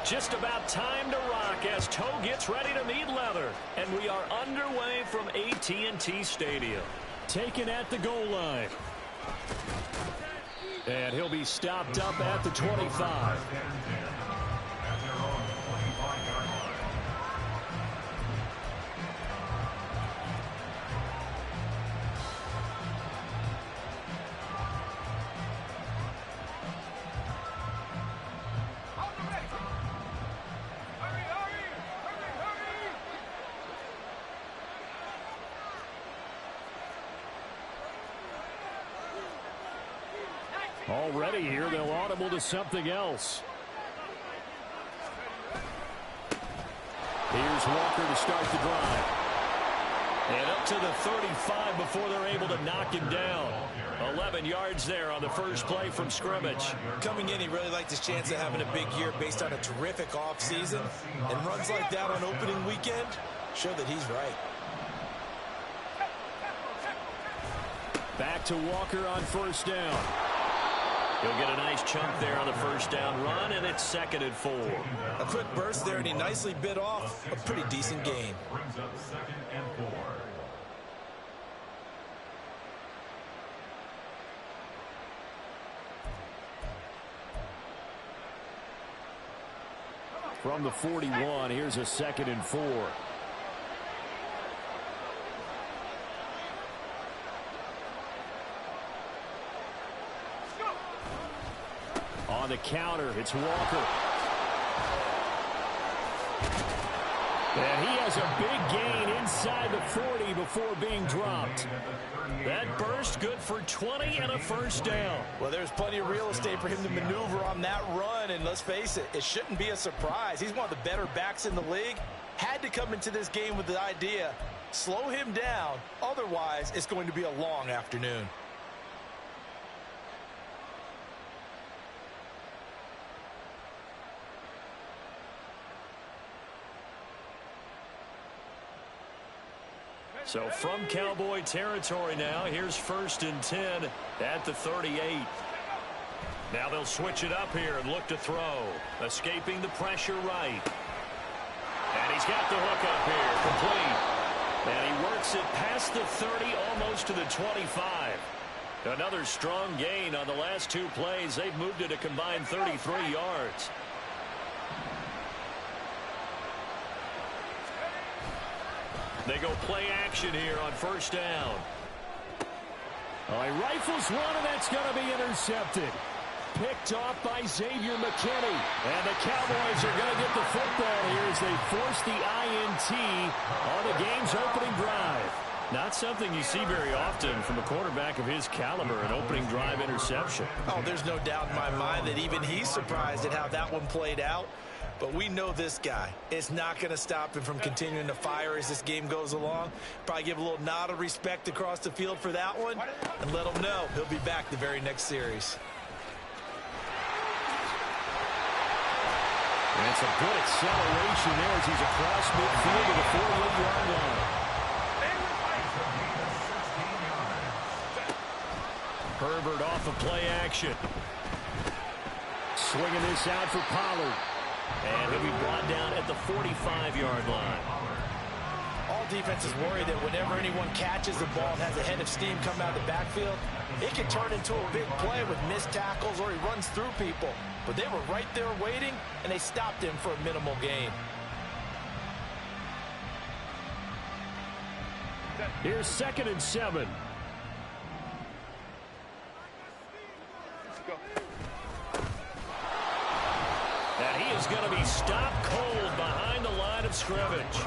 Just about time to rock as Toe gets ready to meet leather. And we are underway from AT&T Stadium. Taken at the goal line. And he'll be stopped up at the 25. Already here, they'll audible to something else. Here's Walker to start the drive. And up to the 35 before they're able to knock him down. 11 yards there on the first play from scrimmage. Coming in, he really liked his chance of having a big year based on a terrific offseason. And runs like that on opening weekend show that he's right. Back to Walker on first down. He'll get a nice chunk there on the first down run, and it's 2nd and 4. A quick burst there, and he nicely bit off a pretty decent gain. Brings up 2nd and 4. From the 41, here's a 2nd and 4. On the counter, it's Walker. And he has a big gain inside the 40 before being dropped. That burst good for 20 and a first down. Well, there's plenty of real estate for him to maneuver on that run, and let's face it, it shouldn't be a surprise. He's one of the better backs in the league. Had to come into this game with the idea, slow him down, otherwise it's going to be a long afternoon. So from Cowboy territory now, here's 1st and 10 at the 38. Now they'll switch it up here and look to throw. Escaping the pressure right. And he's got the hook up here, complete. And he works it past the 30, almost to the 25. Another strong gain on the last 2 plays. They've moved it a combined 33 yards. They go play action here on first down. Oh, he rifles one, and that's going to be intercepted. Picked off by Xavier McKinney. And the Cowboys are going to get the football here as they force the INT on the game's opening drive. Not something you see very often from a quarterback of his caliber, an opening drive interception. Oh, there's no doubt in my mind that even he's surprised at how that one played out. But we know this guy. It's not going to stop him from continuing to fire as this game goes along. Probably give a little nod of respect across the field for that one and let him know he'll be back the very next series. And it's a good acceleration there as he's across midfield to the 48-yard line. Herbert off of play action. Swinging this out for Pollard. And he'll be brought down at the 45-yard line. All defenses worry that whenever anyone catches the ball and has a head of steam come out of the backfield, it can turn into a big play with missed tackles or he runs through people. But they were right there waiting, and they stopped him for a minimal gain. Here's 2nd and 7. And he is going to be stopped cold behind the line of scrimmage.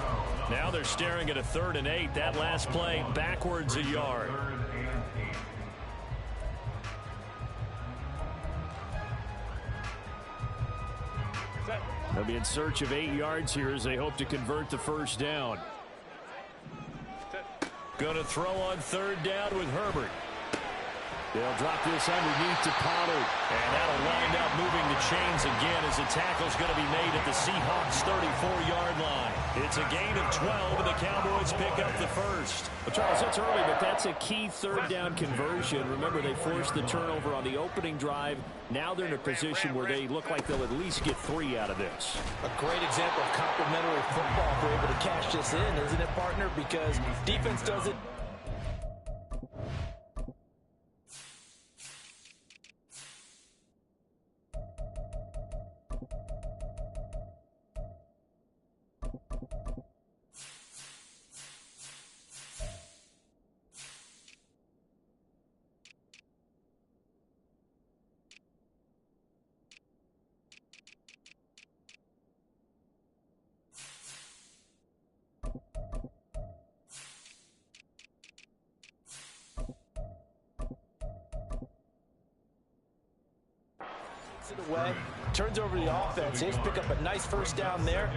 Now they're staring at a 3rd and 8. That last play backwards a yard. They'll be in search of 8 yards here as they hope to convert the first down. Going to throw on 3rd down with Herbert. They'll drop this underneath to Pollard. And that'll wind up moving the chains again as the tackle's going to be made at the Seahawks' 34-yard line. It's a gain of 12, and the Cowboys pick up the first. Well, Charles, that's early, but that's a key third down conversion. Remember, they forced the turnover on the opening drive. Now they're in a position where they look like they'll at least get 3 out of this. A great example of complementary football if we're able to cash this in, isn't it, partner? Because defense does it. It away, turns over the offense. He's pick up a nice first down there.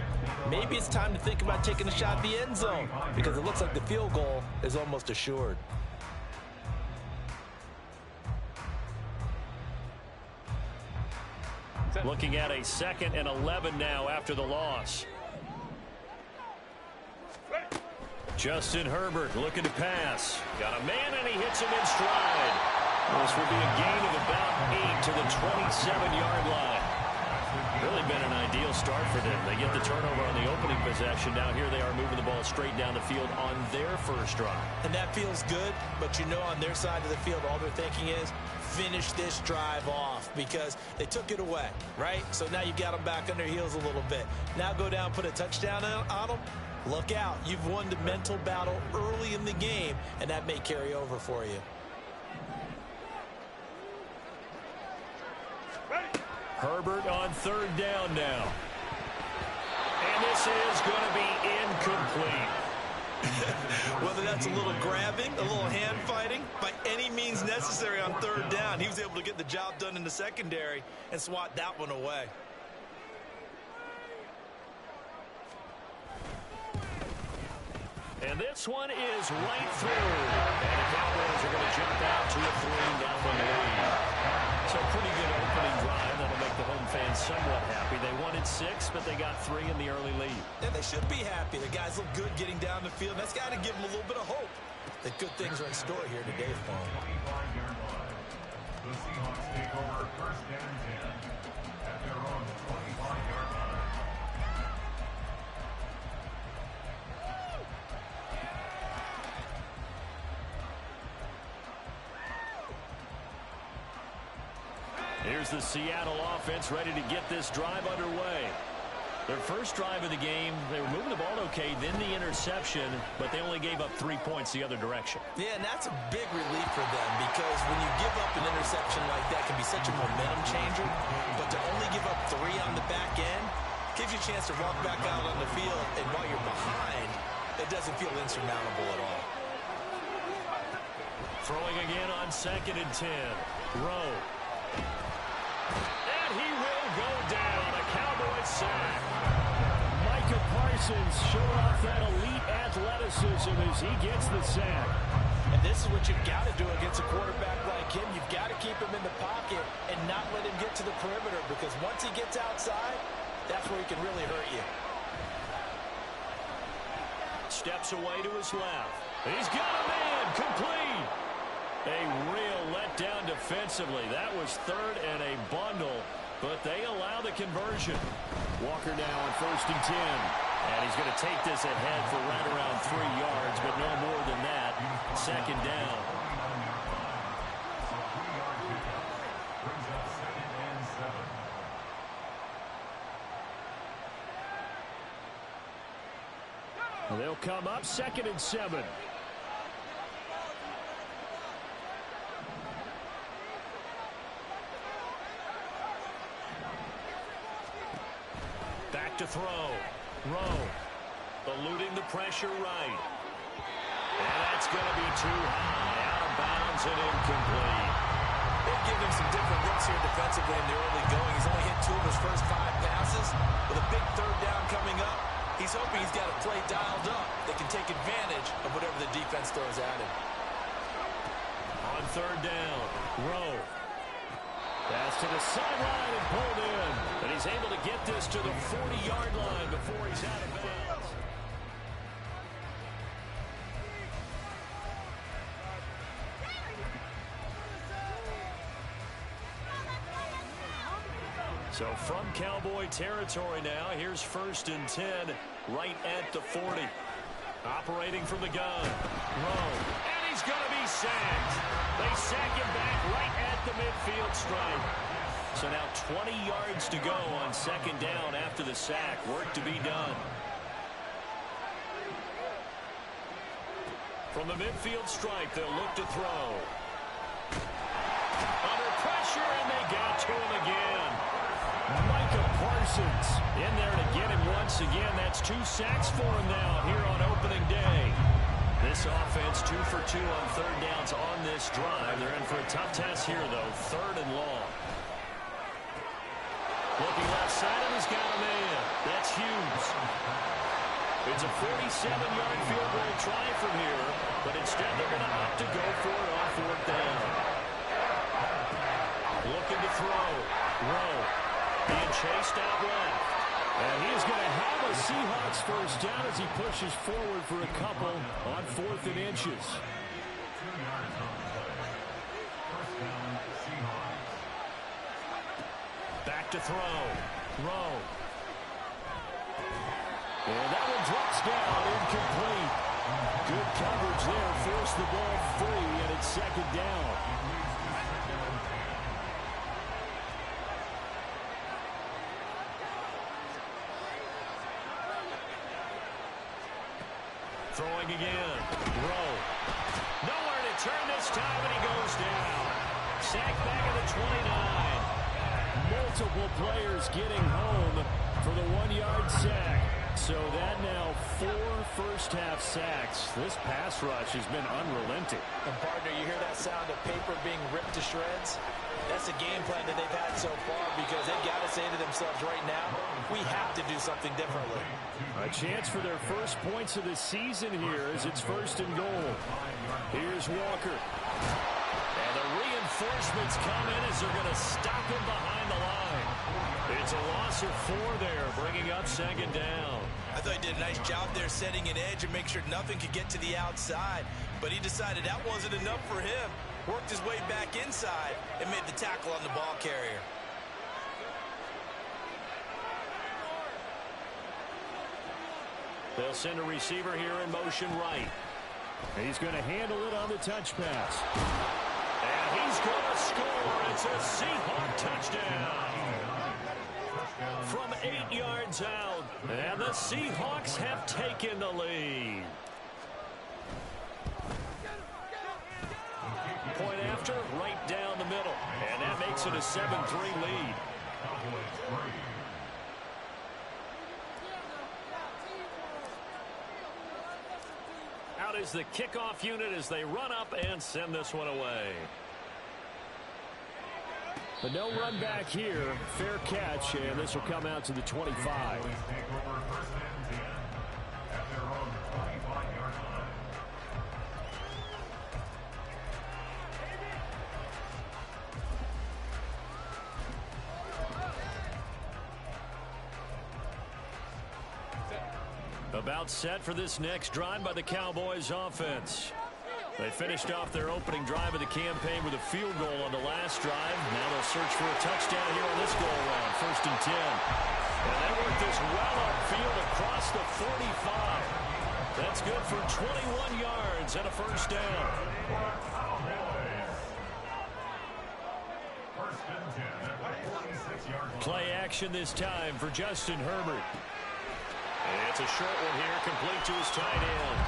Maybe it's time to think about taking a shot at the end zone because it looks like the field goal is almost assured. Looking at a 2nd and 11 now after the loss. Justin Herbert looking to pass. Got a man, and he hits him in stride. This will be a gain of about 8 to the 27-yard line. Really been an ideal start for them. They get the turnover on the opening possession. Now here they are moving the ball straight down the field on their first drive. And that feels good, but you know on their side of the field, all they're thinking is finish this drive off because they took it away, right? So now you've got them back on their heels a little bit. Now go down, put a touchdown on them. Look out. You've won the mental battle early in the game, and that may carry over for you. Herbert on 3rd down now. And this is going to be incomplete. Whether that's a little grabbing, a little hand fighting, by any means necessary on 3rd down, he was able to get the job done in the secondary and swat that one away. And this one is right through. And the Cowboys are going to jump out to a 3-0 lead. So pretty good opening drive. That'll make the home fans somewhat happy. They wanted 6, but they got 3 in the early lead. And they should be happy. The guys look good getting down the field. That's got to give them a little bit of hope that good things are in store here today for them. The Seahawks take over 1st and 10 at their own 25-yard line. Here's the Seattle offense ready to get this drive underway. Their first drive of the game, they were moving the ball okay, then the interception, but they only gave up 3 points the other direction. Yeah, and that's a big relief for them because when you give up an interception like that, it can be such a momentum changer, but to only give up 3 on the back end gives you a chance to walk back out on the field, and while you're behind, it doesn't feel insurmountable at all. Throwing again on 2nd and 10. Rowe. And he will go down. A Cowboys sack. Micah Parsons showing off that elite athleticism as he gets the sack. And this is what you've got to do against a quarterback like him. You've got to keep him in the pocket and not let him get to the perimeter because once he gets outside, that's where he can really hurt you. Steps away to his left. He's got a man. Complete. A real letdown defensively. That was 3rd and a bundle, but they allow the conversion. Walker now on 1st and 10. And he's going to take this ahead for right around 3 yards, but no more than that. 2nd down. They'll come up 2nd and 7. Back to throw. Rowe eluding the pressure right. And that's going to be too high. Out of bounds and incomplete. They've given him some different looks here defensively in the early going. He's only hit 2 of his first 5 passes. With a big 3rd down coming up, he's hoping he's got a play dialed up that can take advantage of whatever the defense throws at him. On third down. Rowe. Pass to the sideline and pulled in. And he's able to get this to the 40-yard line before he's out of bounds. So from Cowboy territory now, here's 1st and 10 right at the 40. Operating from the gun. Rowe. And he's going to be sacked. They sack him back right at the midfield stripe. So now 20 yards to go on 2nd down after the sack. Work to be done. From the midfield stripe, they'll look to throw. Under pressure, and they got to him again. Micah Parsons in there to get him once again. That's 2 sacks for him now here on opening day. This offense 2 for 2 on 3rd downs on this drive. They're in for a tough test here, though. 3rd and long. Looking left side, and he's got a man. That's Hughes. It's a 47-yard field goal try from here, but instead they're going to opt to go for it on 4th down. Looking to throw. Rowe. Being chased out left. And he's going to have a Seahawks first down as he pushes forward for a couple on 4th and inches. 2 yards on the play. 1st down, Seahawks. Back to throw. Rowe. And that one drops down, incomplete. Good coverage there. Forced the ball free, and it's 2nd down. Throwing again. Rowe. Nowhere to turn this time, and he goes down. Sack back at the 29. Multiple players getting home for the 1-yard sack. So that now 4 first-half sacks. This pass rush has been unrelenting. And partner, you hear that sound of paper being ripped to shreds? That's a game plan that they've had so far because they've got to say to themselves right now, we have to do something differently. A chance for their first points of the season here as it's 1st and goal. Here's Walker. And the reinforcements come in as they're going to stop him behind the line. It's a loss of 4 there, bringing up 2nd down. I thought he did a nice job there setting an edge and make sure nothing could get to the outside. But he decided that wasn't enough for him. Worked his way back inside and made the tackle on the ball carrier. They'll send a receiver here in motion right. He's going to handle it on the touch pass. And he's going to score. It's a Seahawk touchdown. From 8 yards out. And the Seahawks have taken the lead. Point after, right down the middle. And that makes it a 7-3 lead. Out is the kickoff unit as they run up and send this one away. But no run back here. Fair catch, and this will come out to the 25. About set for this next drive by the Cowboys offense. They finished off their opening drive of the campaign with a field goal on the last drive. Now they'll search for a touchdown here on this go-around. 1st and 10. And they work this well upfield across the 45. That's good for 21 yards and a 1st down. Play action this time for Justin Herbert. And it's a short one here, complete to his tight end.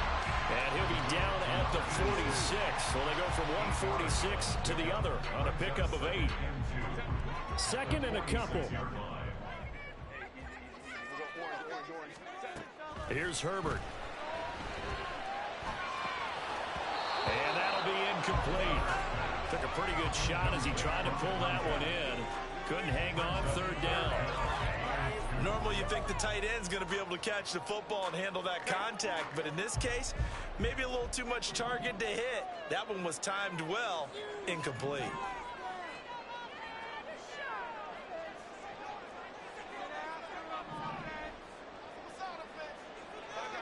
And he'll be down at the 46. Well, they go from 146 to the other on a pickup of 8. 2nd and a couple. Here's Herbert. And that'll be incomplete. Took a pretty good shot as he tried to pull that one in. Couldn't hang on third down. Normally you think the tight end's going to be able to catch the football and handle that contact, but in this case, maybe a little too much target to hit. That one was timed well, incomplete.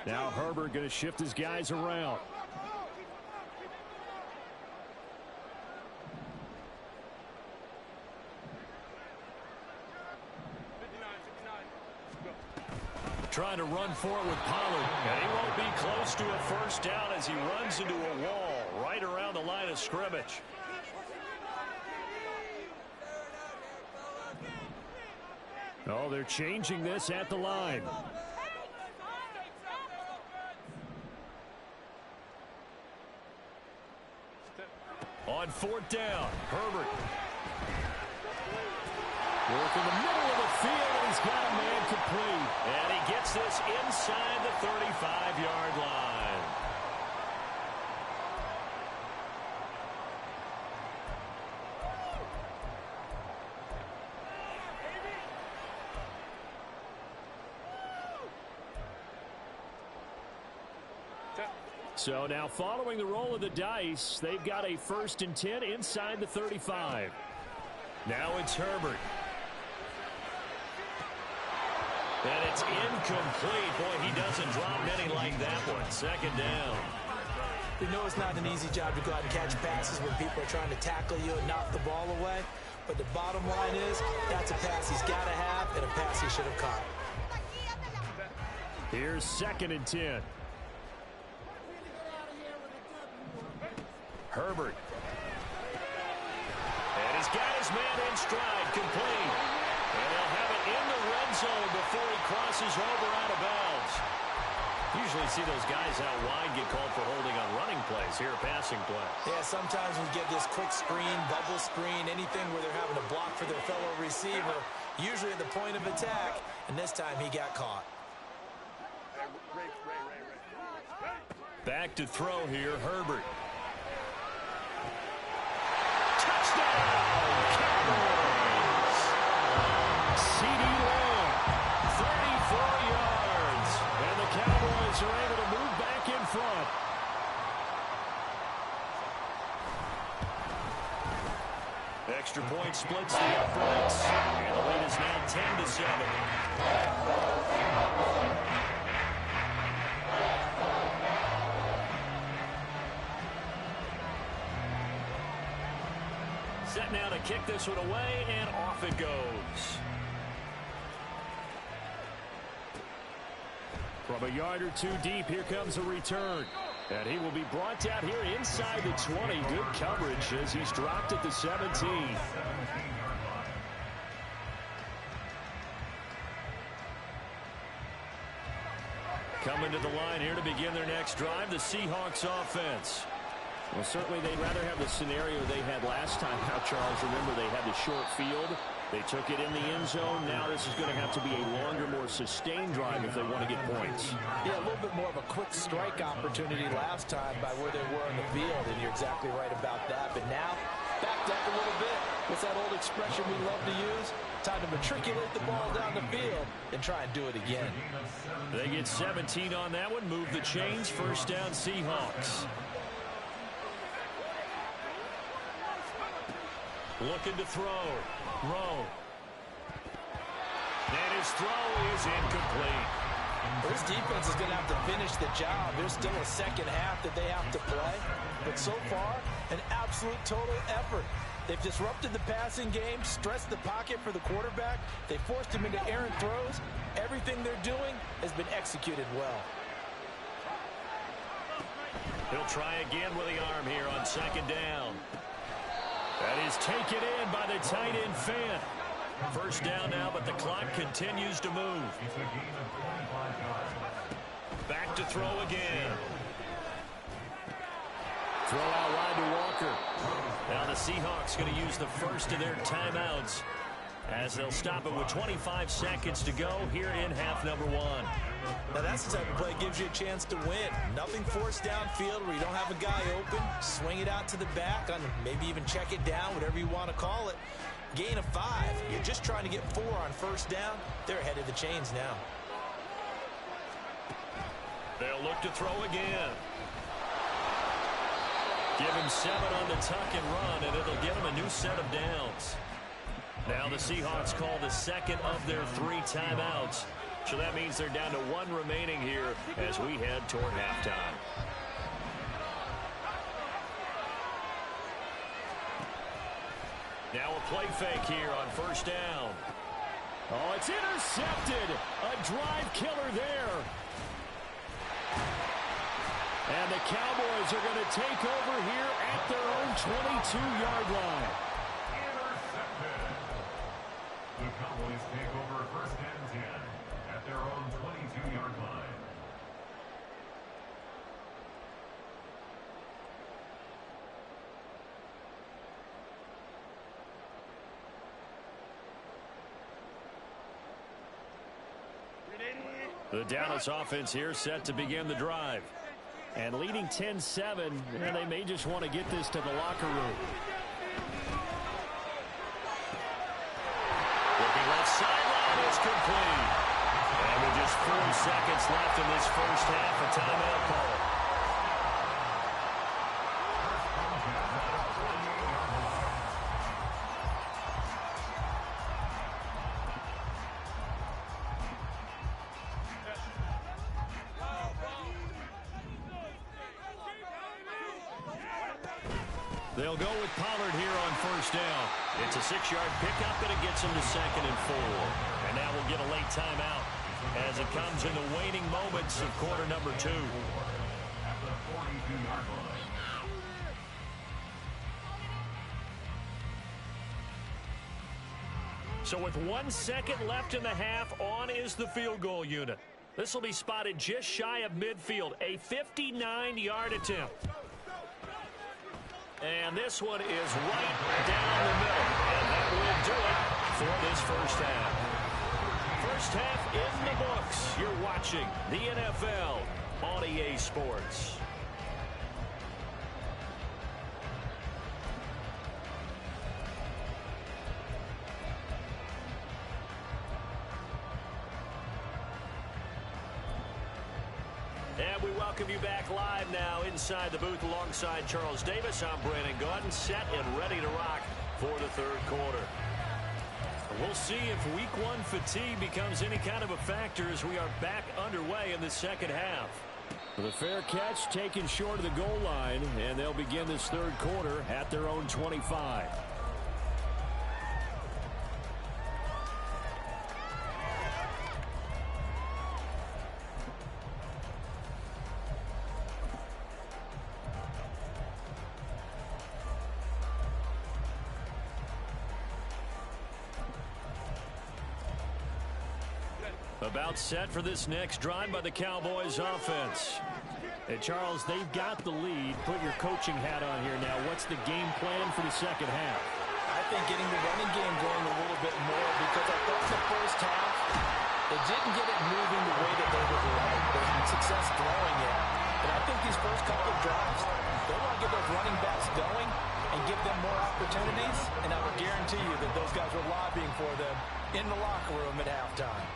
Now Herbert going to shift his guys around. Trying to run for it with Pollard. And he won't be close to a first down as he runs into a wall right around the line of scrimmage. Oh, they're changing this at the line. On fourth down, Herbert. Work in the middle of the field, and he's got a man complete. And he gets this inside the 35-yard line. So now following the roll of the dice, they've got a 1st and 10 inside the 35. Now it's Herbert. And it's incomplete. Boy, he doesn't drop many like that one. 2nd down. We know it's not an easy job to go out and catch passes when people are trying to tackle you and knock the ball away. But the bottom line is, that's a pass he's got to have and a pass he should have caught. Here's 2nd and 10. Herbert. And he's got his man in stride, complete. And they'll have it in the red zone before he crosses over out of bounds. Usually see those guys out wide get called for holding on running plays. Here, passing play. Yeah, sometimes we get this quick screen, bubble screen, anything where they're having to block for their fellow receiver, usually at the point of attack, and this time he got caught. Back to throw here, Herbert. CD Lamb, 34 yards. And the Cowboys are able to move back in front. Extra point splits the uprights. And the lead is now 10-7. Set now to kick this one away, and off it goes. From a yard or two deep, here comes a return. And he will be brought down here inside the 20. Good coverage as he's dropped at the 17. Coming to the line here to begin their next drive, the Seahawks offense. Well, certainly they'd rather have the scenario they had last time out, Charles. Remember, they had the short field. They took it in the end zone. Now this is going to have to be a longer, more sustained drive if they want to get points. Yeah, a little bit more of a quick strike opportunity last time by where they were in the field, and you're exactly right about that. But now, backed up a little bit. What's that old expression we love to use? Time to matriculate the ball down the field and try and do it again. They get 17 on that one. Move the chains. First down, Seahawks. Looking to throw. Rowe. And his throw is incomplete. This defense is going to have to finish the job. There's still a second half that they have to play. But so far, an absolute total effort. They've disrupted the passing game, stressed the pocket for the quarterback. They forced him into errant throws. Everything they're doing has been executed well. He'll try again with the arm here on 2nd down. That is taken in by the tight end Fant. First down now, but the clock continues to move. Back to throw again. Throw out wide to Walker. Now the Seahawks going to use the first of their timeouts as they'll stop it with 25 seconds to go here in half number 1. Now that's the type of play that gives you a chance to win. Nothing forced downfield where you don't have a guy open. Swing it out to the back, maybe even check it down, whatever you want to call it. Gain of 5. You're just trying to get 4 on first down. They're ahead of the chains now. They'll look to throw again. Give him 7 on the tuck and run, and it'll get him a new set of downs. Now the Seahawks call the second of their 3 timeouts. So that means they're down to 1 remaining here as we head toward halftime. Now a play fake here on first down. Oh, it's intercepted. A drive killer there. And the Cowboys are going to take over here at their own 22-yard line. Intercepted. The Cowboys take over first and 10 at their own 22-yard line. The Dallas offense here set to begin the drive. And leading 10-7, and they may just want to get this to the locker room. Looking left sideline, it's complete. And with just 4 seconds left in this first half, a timeout call. They'll go with Pollard here on first down. It's a 6-yard pickup, and it gets him to 2nd and 4. And now we'll get a late timeout as it comes in the waning moments of quarter number 2. At the 42-yard line. So with 1 second left in the half, on is the field goal unit. This will be spotted just shy of midfield, a 59-yard attempt. And this one is right down the middle. And that will do it for this first half. First half in the books. You're watching the NFL on EA Sports. And we welcome you back live now inside the booth alongside Charles Davis. I'm Brandon Gaudin, set and ready to rock for the third quarter. We'll see if week 1 fatigue becomes any kind of a factor as we are back underway in the second half. The fair catch taken short of the goal line, and they'll begin this third quarter at their own 25. About set for this next drive by the Cowboys offense. Hey, Charles, they've got the lead. Put your coaching hat on here now. What's the game plan for the second half? I think getting the running game going a little bit more, because I thought the first half, they didn't get it moving the way that they would like. They had success throwing it. But I think these first couple of drives, they want to get those running backs going and give them more opportunities. And I will guarantee you that those guys were lobbying for them in the locker room at halftime.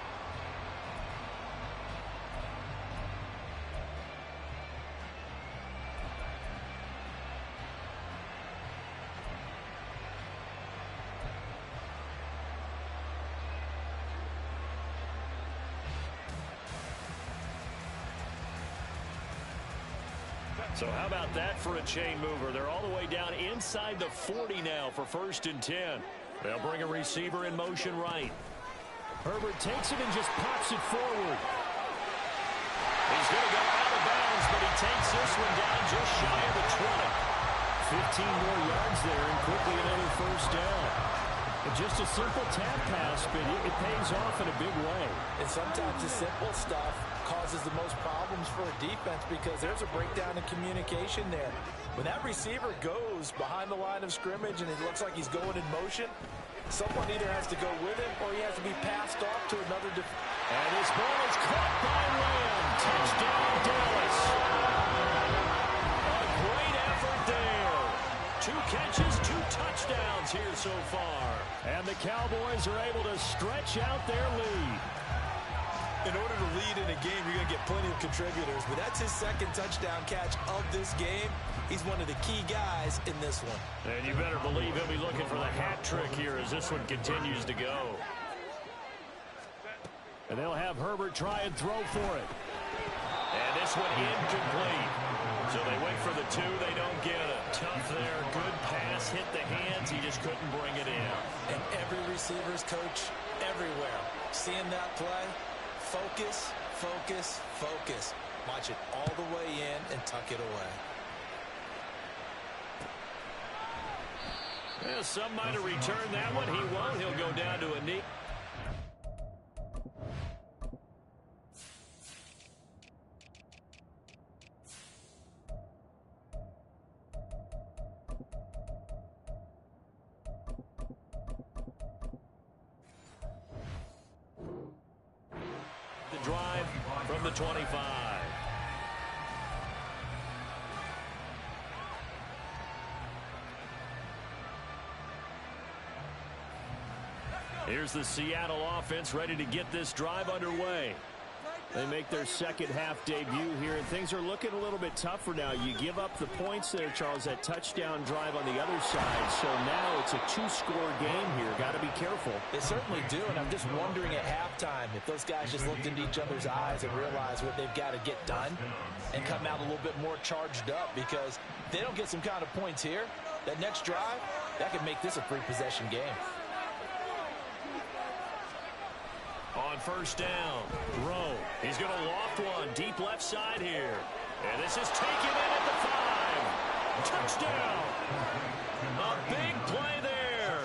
So how about that for a chain mover? They're all the way down inside the 40 now for 1st and 10. They'll bring a receiver in motion right. Herbert takes it and just pops it forward. He's going to go out of bounds, but he takes this one down just shy of the 20. 15 more yards there, and quickly another first down. And just a simple tap pass, but it pays off in a big way. And sometimes the simple stuff causes the most problems for a defense, because there's a breakdown in communication there. When that receiver goes behind the line of scrimmage and it looks like he's going in motion, someone either has to go with him or he has to be passed off to another defender. And this ball is caught by Lamb. Touchdown, Dallas. A great effort there. 2 catches, 2 touchdowns here so far. And the Cowboys are able to stretch out their lead. In order to lead in a game, you're going to get plenty of contributors, but that's his second touchdown catch of this game. He's one of the key guys in this one. And you better believe he'll be looking for the hat trick here as this one continues to go. And they'll have Herbert try and throw for it. And this one incomplete. So they wait for the two, they don't get it. Tough there, good pass, hit the hands, he just couldn't bring it in. And every receiver's coach everywhere, seeing that play, focus, focus, focus. Watch it all the way in and tuck it away. Well, some might have returned that one. He won't. He'll go down to a knee. The drive from the 25. Here's the Seattle offense ready to get this drive underway. They make their second half debut here, and things are looking a little bit tougher now. You give up the points there, Charles, that touchdown drive on the other side. So now it's a two-score game here. Got to be careful. They certainly do, and I'm just wondering at halftime if those guys just looked into each other's eyes and realized what they've got to get done and come out a little bit more charged up, because if they don't get some kind of points here, that next drive, that could make this a free-possession game. On first down, Rowe. He's going to loft one deep left side here. And this is taken in at the 5. Touchdown. A big play there.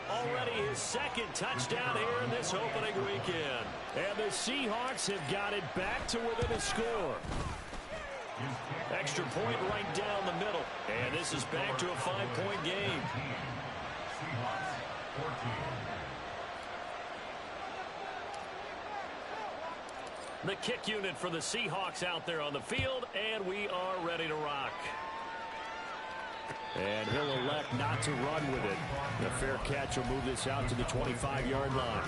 Already his second touchdown here in this opening weekend. And the Seahawks have got it back to within a score. Extra point right down the middle. And this is back to a 5-point game. Seahawks 14. The kick unit for the Seahawks out there on the field, and we are ready to rock. And he'll elect not to run with it. The fair catch will move this out to the 25-yard line.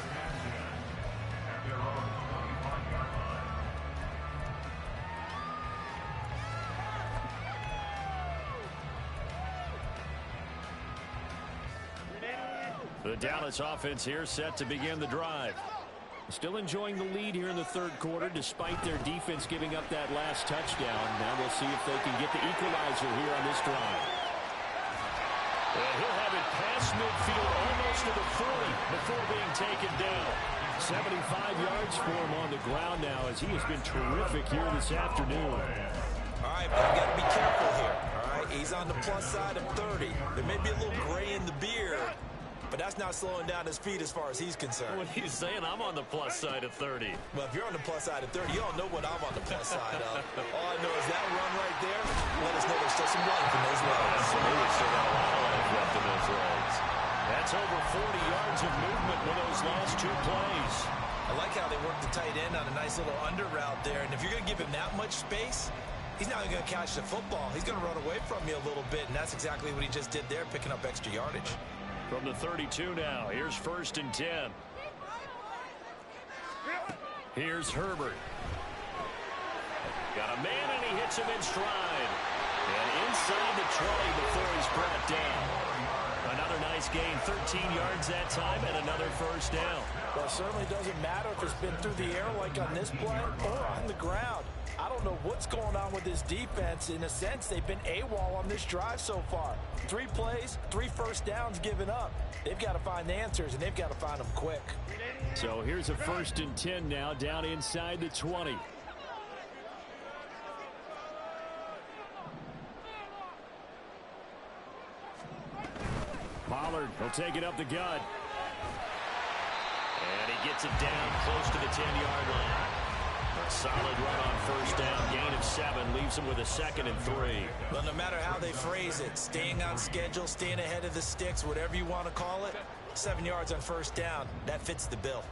The Dallas offense here set to begin the drive. Still enjoying the lead here in the third quarter despite their defense giving up that last touchdown. Now we'll see if they can get the equalizer here on this drive. And he'll have it past midfield almost to the 40 before being taken down. 75 yards for him on the ground now as he has been terrific here this afternoon. All right, but you got to be careful here. All right, he's on the plus side of 30. There may be a little gray in the beard, but that's not slowing down his speed as far as he's concerned. What he's saying, I'm on the plus side of 30. Well, if you're on the plus side of 30, you all know what I'm on the plus side of. All I know is that run right there, let us know there's still some life in those legs. Absolutely, still got a lot of life left in those legs. That's over 40 yards of movement with those last two plays. I like how they work the tight end on a nice little under route there, and if you're going to give him that much space, he's not going to catch the football. He's going to run away from you a little bit, and that's exactly what he just did there, picking up extra yardage. From the 32 now, here's 1st and 10. Here's Herbert. Got a man, and he hits him in stride. And inside the 20 before he's brought down. Another nice gain, 13 yards that time, and another first down. Well, it certainly doesn't matter if it's been through the air like on this play or on the ground. I don't know what's going on with this defense. In a sense, they've been AWOL on this drive so far. 3 plays, 3 first downs given up. They've got to find the answers, and they've got to find them quick. So here's a 1st and 10 now, down inside the 20. Pollard will take it up the gut. And he gets it down close to the 10-yard line. A solid run on first down, gain of 7, leaves him with a 2nd and 3. Well, no matter how they phrase it, staying on schedule, staying ahead of the sticks, whatever you want to call it, 7 yards on first down, that fits the bill.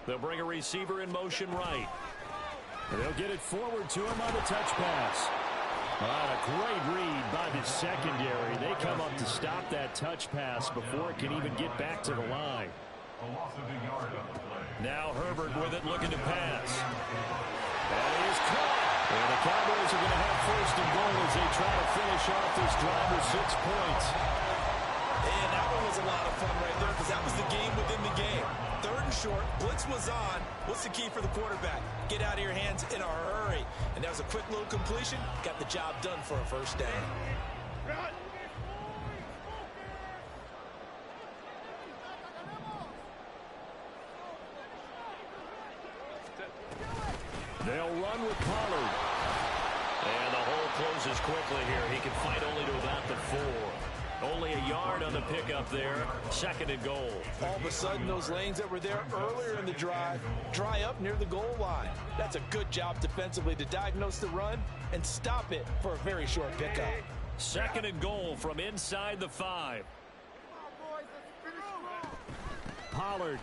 They'll bring a receiver in motion right. They'll get it forward to him on the touch pass. A great read by the secondary. They come up to stop that touch pass before it can even get back to the line. Now Herbert with it, looking to pass. That is caught. And the Cowboys are going to have first and goal as they try to finish off this drive with 6 points. And that one was a lot of fun right there because that was the game within the game. 3rd and short, blitz was on. What's the key for the quarterback? Get out of your hands in a hurry. And that was a quick little completion. Got the job done for a first down. They'll run with Pollard. And the hole closes quickly here. He can fight only to about the 4. Only a yard on the pickup there. 2nd and goal. All of a sudden, those lanes that were there earlier in the drive dry up near the goal line. That's a good job defensively to diagnose the run and stop it for a very short pickup. 2nd and goal from inside the 5. Pollard.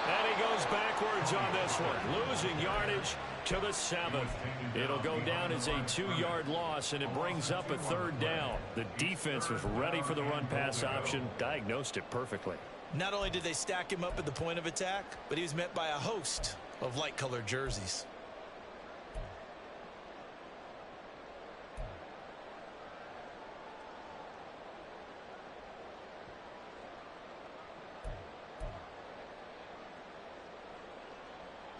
And he goes backwards on this one. Losing yardage to the 7th. It'll go down as a 2-yard loss, and it brings up a 3rd down. The defense was ready for the run-pass option, diagnosed it perfectly. Not only did they stack him up at the point of attack, but he was met by a host of light-colored jerseys.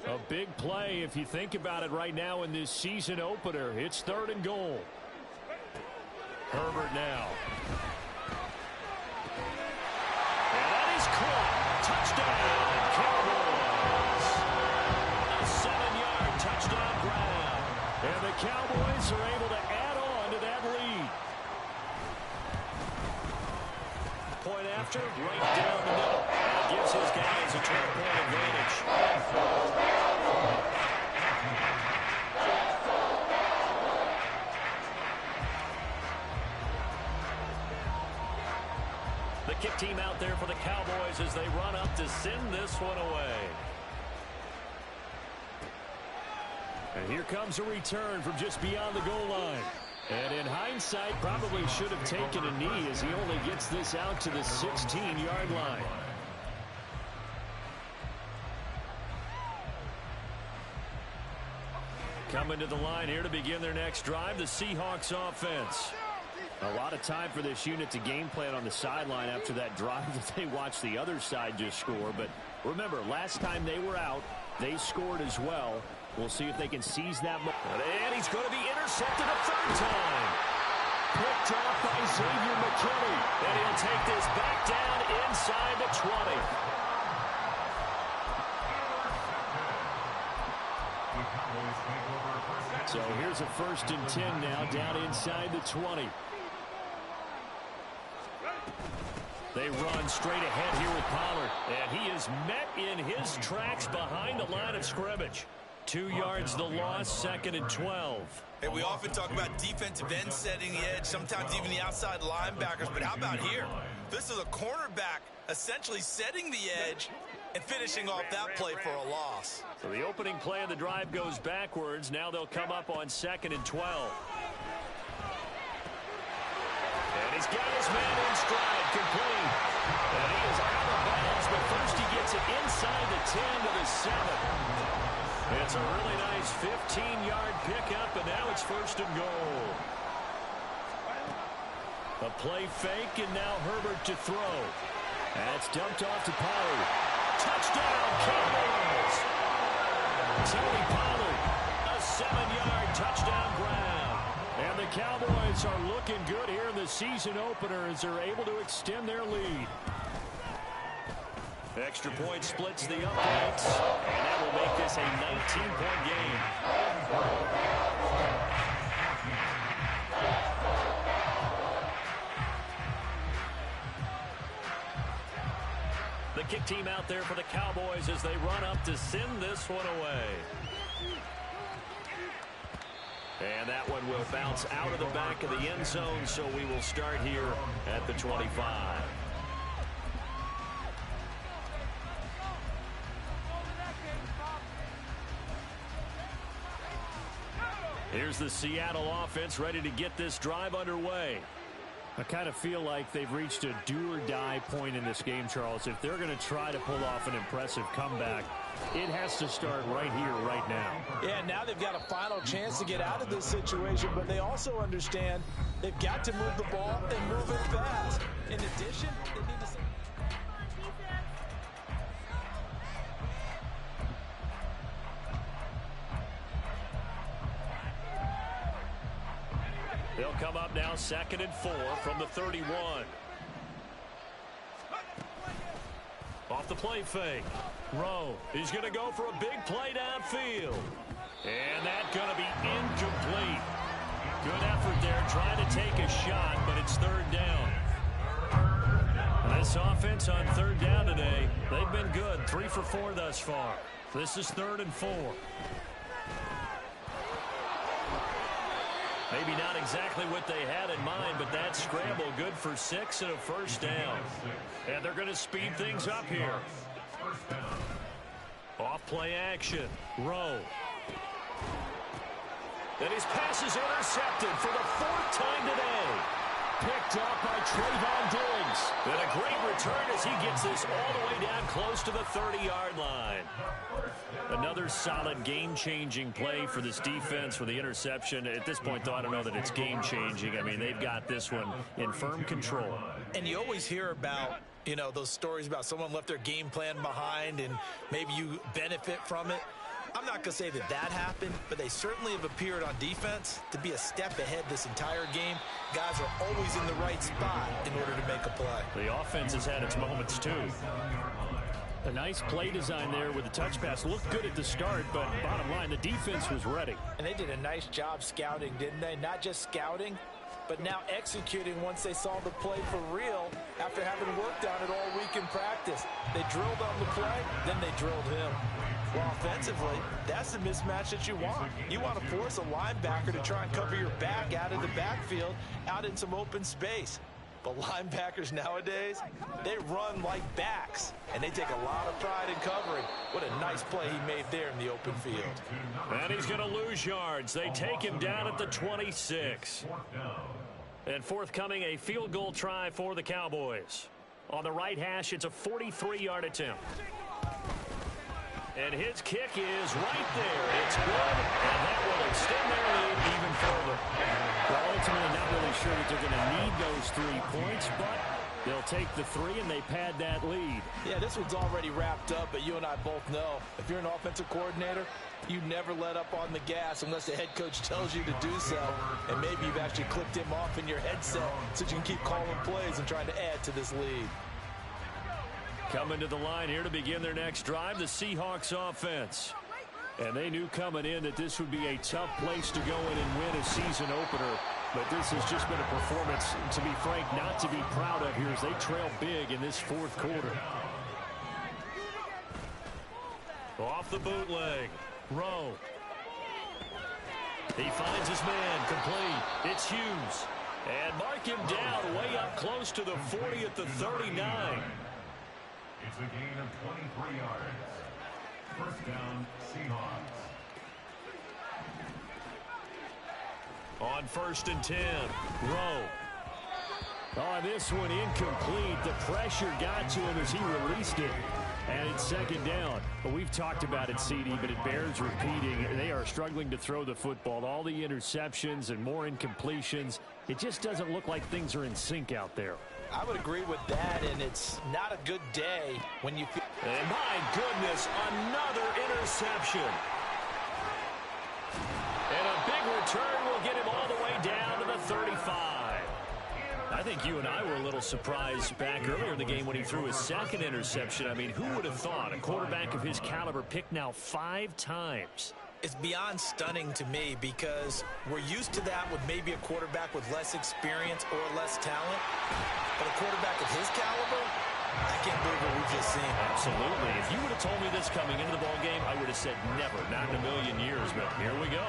A big play if you think about it right now in this season opener. It's 3rd and goal. Herbert now. And that is caught. Touchdown, Cowboys. A 7-yard touchdown grab. And the Cowboys are able to add on to that lead. Point after, right down the middle. That gives his guys a 12-point advantage. The kick team out there for the Cowboys as they run up to send this one away. And here comes a return from just beyond the goal line. And in hindsight, probably should have taken a knee as he only gets this out to the 16-yard line. Coming to the line here to begin their next drive, the Seahawks offense. A lot of time for this unit to game plan on the sideline after that drive that they watched the other side just score. But remember, last time they were out, they scored as well. We'll see if they can seize that moment. And he's going to be intercepted a 3rd time. Picked off by Xavier McKinney. And he'll take this back down inside the 20. So here's a 1st and 10 now down inside the 20. They run straight ahead here with Pollard. And he is met in his tracks behind the line of scrimmage. 2 yards the loss, 2nd and 12. Hey, we often talk about defensive ends setting the edge, sometimes even the outside linebackers. But how about here? This is a cornerback essentially setting the edge and finishing off that play for a loss. So the opening play of the drive goes backwards. Now they'll come up on 2nd and 12. And he's got his man in stride, complete. And he is out of bounds, but first he gets it inside the 10 to the 7. It's a really nice 15-yard pickup, and now it's 1st and goal. A play fake, and now Herbert to throw. And it's dumped off to Pollard. Touchdown, Cowboys! Tony Pollard, a 7-yard touchdown grab. And the Cowboys are looking good here in the season opener as they're able to extend their lead. Extra point splits the uprights, and that will make this a 19-point game. The kick team out there for the Cowboys as they run up to send this one away. And that one will bounce out of the back of the end zone, so we will start here at the 25. Here's the Seattle offense ready to get this drive underway. I kind of feel like they've reached a do-or-die point in this game, Charles. If they're going to try to pull off an impressive comeback, it has to start right here, right now. Yeah, now they've got a final chance to get out of this situation, but they also understand they've got to move the ball and move it fast. In addition, they need to... They'll come up now 2nd and 4 from the 31. Off the play fake. Rowe, he's going to go for a big play downfield. And that's going to be incomplete. Good effort there trying to take a shot, but it's 3rd down. This offense on 3rd down today, they've been good. 3 for 4 thus far. This is 3rd and 4. Maybe not exactly what they had in mind, but that scramble good for 6 and a 1st down. And they're going to speed things up here. Off play action. Rowe. And his pass is intercepted for the 4th time today. Picked up by Trayvon Diggs. And a great return as he gets this all the way down close to the 30-yard line. Another solid game-changing play for this defense for the interception. At this point, though, I don't know that it's game-changing. I mean, they've got this one in firm control. And you always hear about, you know, those stories about someone left their game plan behind and maybe you benefit from it. I'm not going to say that that happened, but they certainly have appeared on defense to be a step ahead this entire game. Guys are always in the right spot in order to make a play. The offense has had its moments, too. A nice play design there with the touch pass. Looked good at the start, but bottom line, the defense was ready. And they did a nice job scouting, didn't they? Not just scouting, but now executing once they saw the play for real after having worked on it all week in practice. They drilled on the play, then they drilled him. Well, offensively, that's the mismatch that you want. You want to force a linebacker to try and cover your back out of the backfield, out in some open space. But linebackers nowadays, they run like backs, and they take a lot of pride in covering. What a nice play he made there in the open field. And he's going to lose yards. They take him down at the 26. And forthcoming, a field goal try for the Cowboys. On the right hash, it's a 43-yard attempt. And his kick is right there. It's good, and that will extend their lead even further. Well, ultimately, not really sure that they're going to need those 3 points, but they'll take the 3 and they pad that lead. Yeah, this one's already wrapped up, but you and I both know if you're an offensive coordinator, you never let up on the gas unless the head coach tells you to do so. And maybe you've actually clicked him off in your headset so you can keep calling plays and trying to add to this lead. Coming to the line here to begin their next drive, the Seahawks offense. And they knew coming in that this would be a tough place to go in and win a season opener. But this has just been a performance, to be frank, not to be proud of here as they trail big in this 4th quarter. Off the bootleg. Rowe. He finds his man complete. It's Hughes. And mark him down way up close to the 40 at the 39. It's a gain of 23 yards. 1st down, Seahawks. On 1st and 10, Rowe. Oh, this one incomplete. The pressure got to him as he released it. And it's 2nd down. Well, we've talked about it, CD, but it bears repeating. They are struggling to throw the football. All the interceptions and more incompletions. It just doesn't look like things are in sync out there. I would agree with that, and it's not a good day when you feel... And my goodness, another interception. And a big return will get him all the way down to the 35. I think you and I were a little surprised back earlier in the game when he threw his 2nd interception. I mean, who would have thought a quarterback of his caliber picked now 5 times? It's beyond stunning to me because we're used to that with maybe a quarterback with less experience or less talent. But a quarterback of his caliber, I can't believe what we've just seen. Absolutely. If you would have told me this coming into the ballgame, I would have said never, not in a million years. But here we go.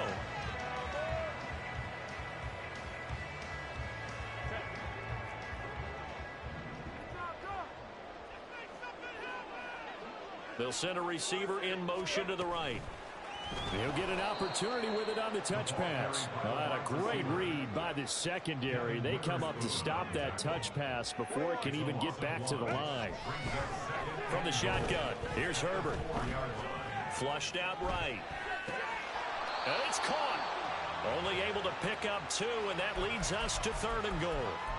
They'll send a receiver in motion to the right. He'll get an opportunity with it on the touch pass. A great read by the secondary. They come up to stop that touch pass before it can even get back to the line. From the shotgun, here's Herbert. Flushed out right. And it's caught. Only able to pick up 2, and that leads us to 3rd and goal.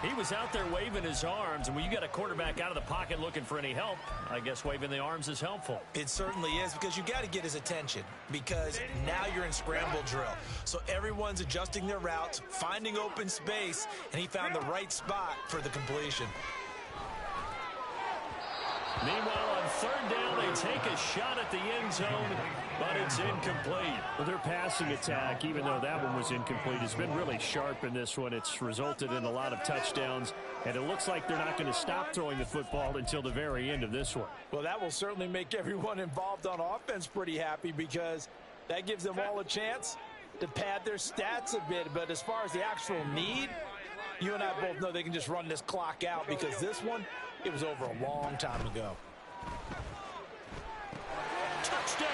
He was out there waving his arms, and when you got a quarterback out of the pocket looking for any help, I guess waving the arms is helpful. It certainly is, because you got to get his attention, because now you're in scramble drill. So everyone's adjusting their routes, finding open space, and he found the right spot for the completion. Meanwhile, on 3rd down, they take a shot at the end zone, but it's incomplete. Well, their passing attack, even though that one was incomplete, has been really sharp in this one. It's resulted in a lot of touchdowns, and it looks like they're not going to stop throwing the football until the very end of this one. Well, that will certainly make everyone involved on offense pretty happy, because that gives them all a chance to pad their stats a bit. But as far as the actual need, you and I both know they can just run this clock out, because this one, it was over a long time ago. Touchdown!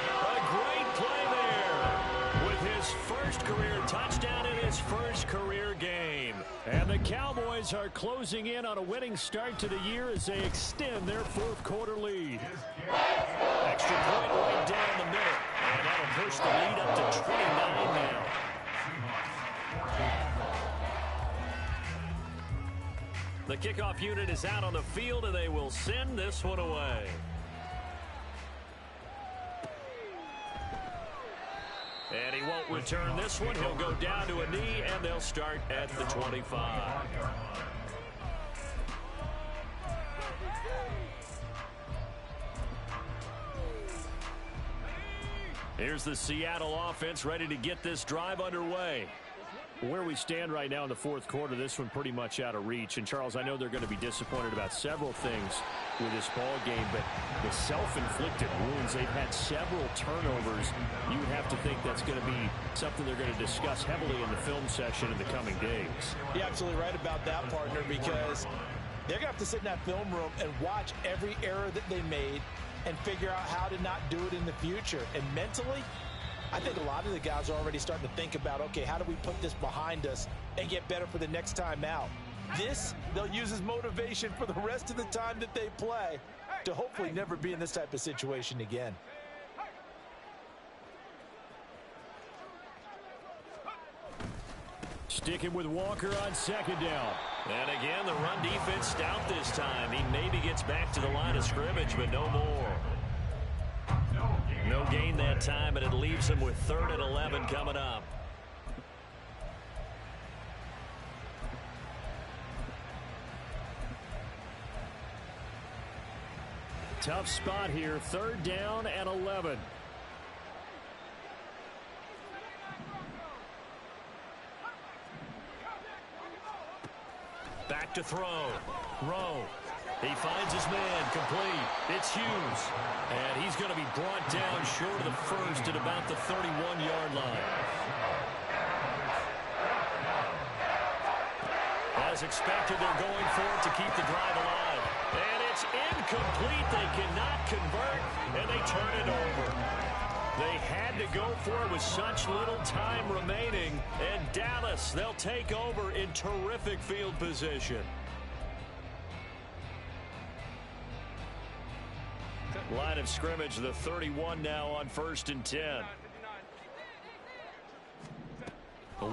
A great play there with his first career touchdown in his first career game. And the Cowboys are closing in on a winning start to the year as they extend their 4th quarter lead. Extra point right down the middle. And that'll push the lead up to 29 now. The kickoff unit is out on the field, and they will send this one away. And he won't return this one. He'll go down to a knee, and they'll start at the 25. Here's the Seattle offense ready to get this drive underway. Where we stand right now in the 4th quarter, this one pretty much out of reach. And, Charles, I know they're going to be disappointed about several things with this ball game, but the self-inflicted wounds, they've had several turnovers. You would have to think that's going to be something they're going to discuss heavily in the film session in the coming days. You're absolutely right about that, partner, because they're going to have to sit in that film room and watch every error that they made and figure out how to not do it in the future. And mentally, I think a lot of the guys are already starting to think about, okay, how do we put this behind us and get better for the next time out? This, they'll use as motivation for the rest of the time that they play to hopefully never be in this type of situation again. Sticking with Walker on 2nd down. And again, the run defense stout this time. He maybe gets back to the line of scrimmage, but no more. No gain that time, and it leaves him with 3rd and 11 coming up. Tough spot here, 3rd down and 11. Back to throw. Rowe. He finds his man, complete. It's Hughes. And he's going to be brought down short of the first at about the 31-yard line. As expected, they're going for it to keep the drive alive. And it's incomplete. They cannot convert, and they turn it over. They had to go for it with such little time remaining. And Dallas, they'll take over in terrific field position. Line of scrimmage, the 31 now on 1st and 10.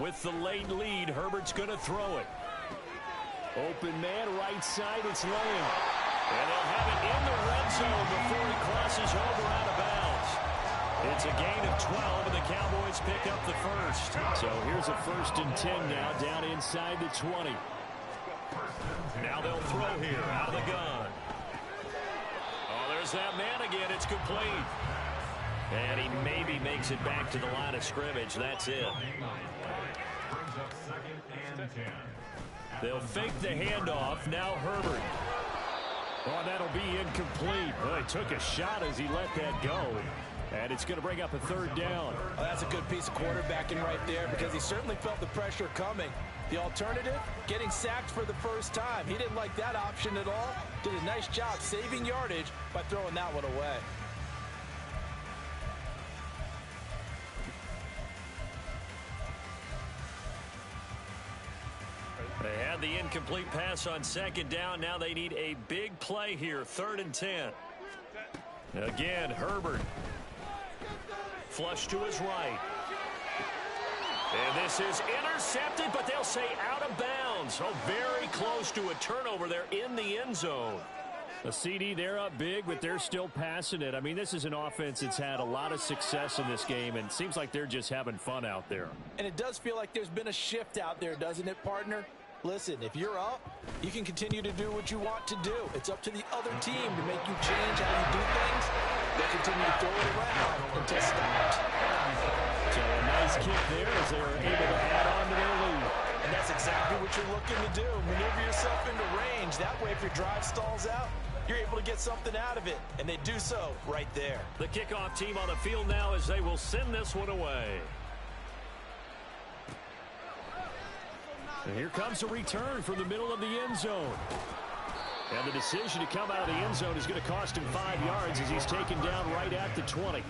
With the late lead, Herbert's going to throw it. Open man, right side, it's Lane. And they'll have it in the red zone before he crosses over out of bounds. It's a gain of 12, and the Cowboys pick up the first. So here's a 1st and 10 now, down inside the 20. Now they'll throw here, out of the gun. There's that man again. It's complete. And he maybe makes it back to the line of scrimmage. That's it. They'll fake the handoff. Now Herbert. Oh, that'll be incomplete. Well, he took a shot as he let that go. And it's going to bring up a 3rd down. Well, that's a good piece of quarterbacking right there, because he certainly felt the pressure coming. The alternative, getting sacked for the first time. He didn't like that option at all. Did a nice job saving yardage by throwing that one away. They had the incomplete pass on second down. Now they need a big play here, 3rd and 10. Again, Herbert. Flush to his right. And this is intercepted, but they'll say out of bounds. Oh, very close to a turnover there in the end zone. A CD, they're up big, but they're still passing it. I mean, this is an offense that's had a lot of success in this game, and it seems like they're just having fun out there. And it does feel like there's been a shift out there, doesn't it, partner? Listen, if you're up, you can continue to do what you want to do. It's up to the other team to make you change how you do things. They continue to throw it around until stopped. So a nice kick there as they were able to add on to their lead. And that's exactly what you're looking to do. Maneuver yourself into range. That way, if your drive stalls out, you're able to get something out of it. And they do so right there. The kickoff team on the field now as they will send this one away. And here comes a return from the middle of the end zone. And the decision to come out of the end zone is going to cost him 5 yards as he's taken down right at the 20.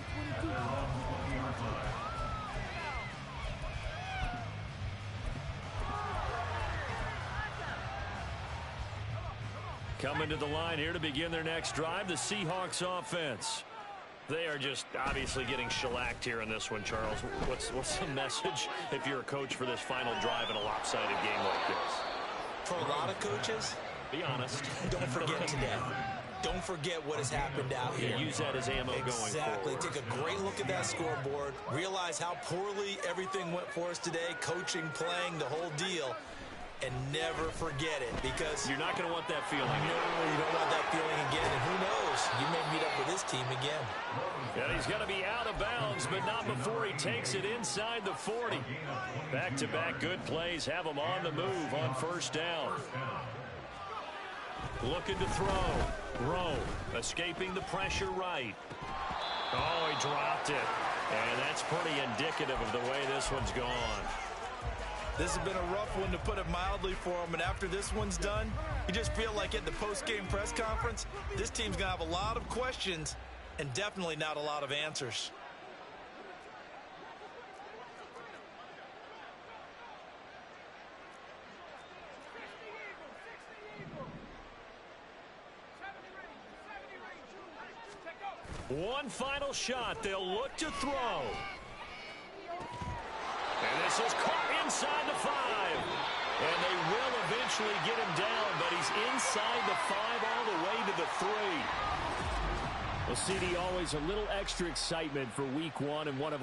Coming to the line here to begin their next drive, the Seahawks offense. They are just obviously getting shellacked here in this one, Charles. What's the message if you're a coach for this final drive in a lopsided game like this? For a lot of coaches, be honest. Don't forget today. Don't forget what has happened out here. Use that as ammo going forward. Exactly. Take a great look at that scoreboard. Realize how poorly everything went for us today. Coaching, playing, the whole deal. And never forget it, because you're not going to want that feeling. No, you don't want that feeling again. And who knows? You may meet up with this team again. And he's going to be out of bounds, but not before he takes it inside the 40. Back-to-back good plays have him on the move on 1st down. Looking to throw. Rowe escaping the pressure right. Oh, he dropped it. And that's pretty indicative of the way this one's gone. This has been a rough one, to put it mildly, for him. And after this one's done, you just feel like at the post-game press conference, this team's going to have a lot of questions and definitely not a lot of answers. One final shot. They'll look to throw. And this is caught inside the 5. And they will eventually get him down, but he's inside the 5 all the way to the 3. Well, CD, always a little extra excitement for week 1 and one of our